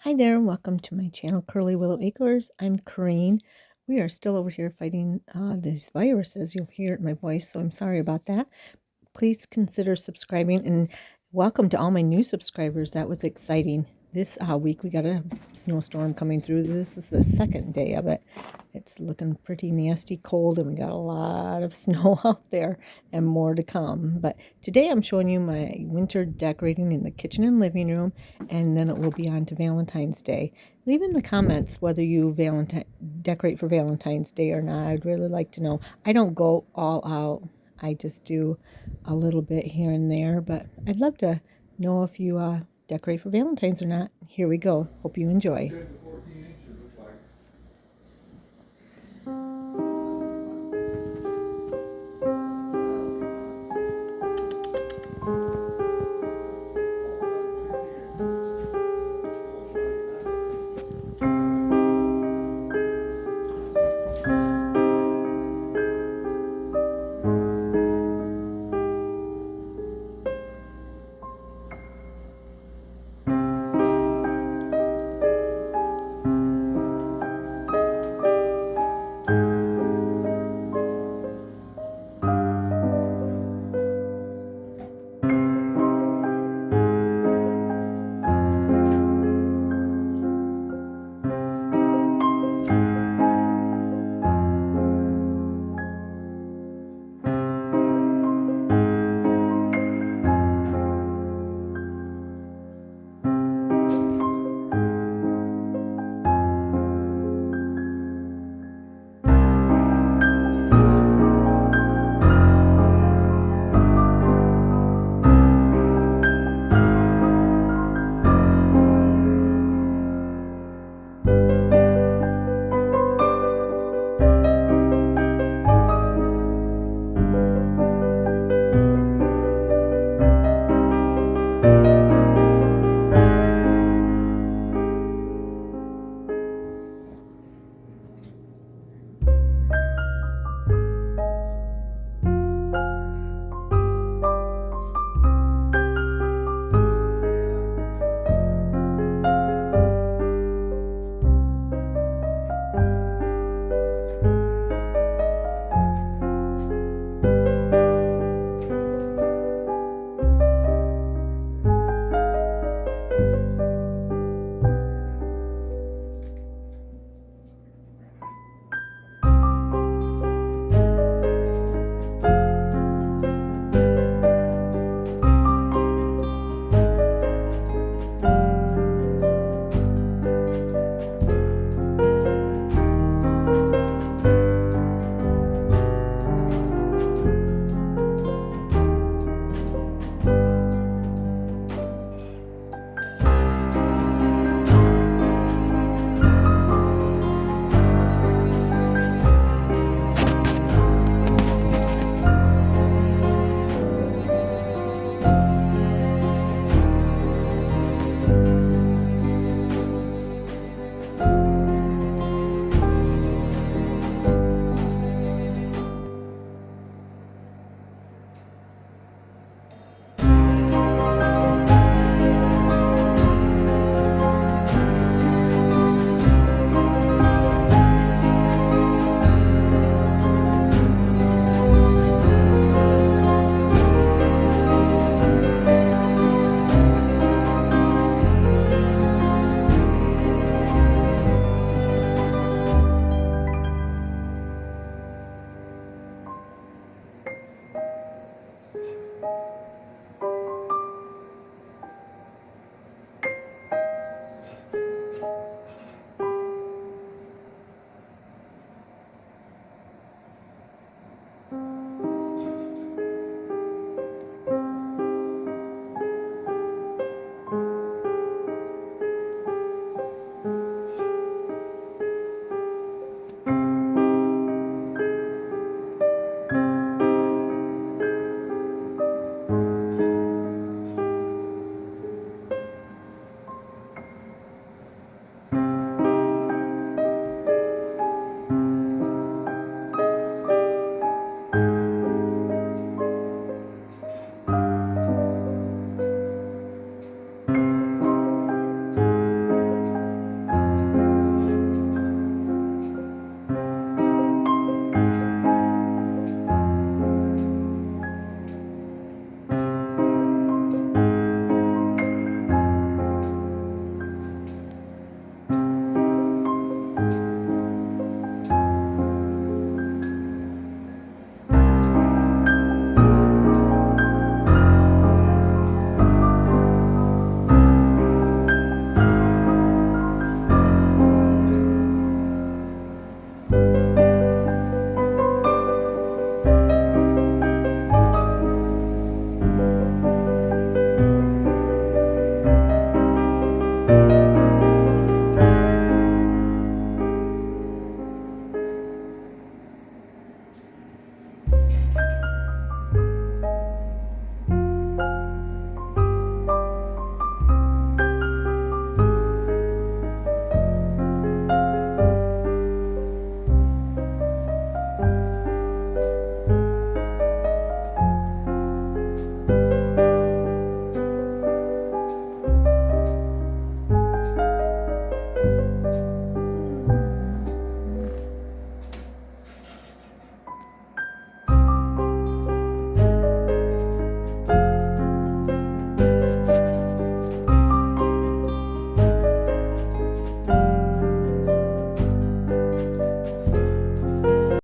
Hi there, and welcome to my channel, Curly Willow Acres. I'm Corrine. We are still over here fighting these viruses. You'll hear it in my voice, so I'm sorry about that. Please consider subscribing, and welcome to all my new subscribers. That was exciting. This week we got a snowstorm coming through. This is the second day of it. It's looking pretty nasty cold, and we got a lot of snow out there and more to come. But today I'm showing you my winter decorating in the kitchen and living room, and then it will be on to Valentine's Day. Leave in the comments whether you decorate for Valentine's Day or not. I'd really like to know. I don't go all out. I just do a little bit here and there, but I'd love to know if you decorate for Valentine's or not. Here we go. Hope you enjoy.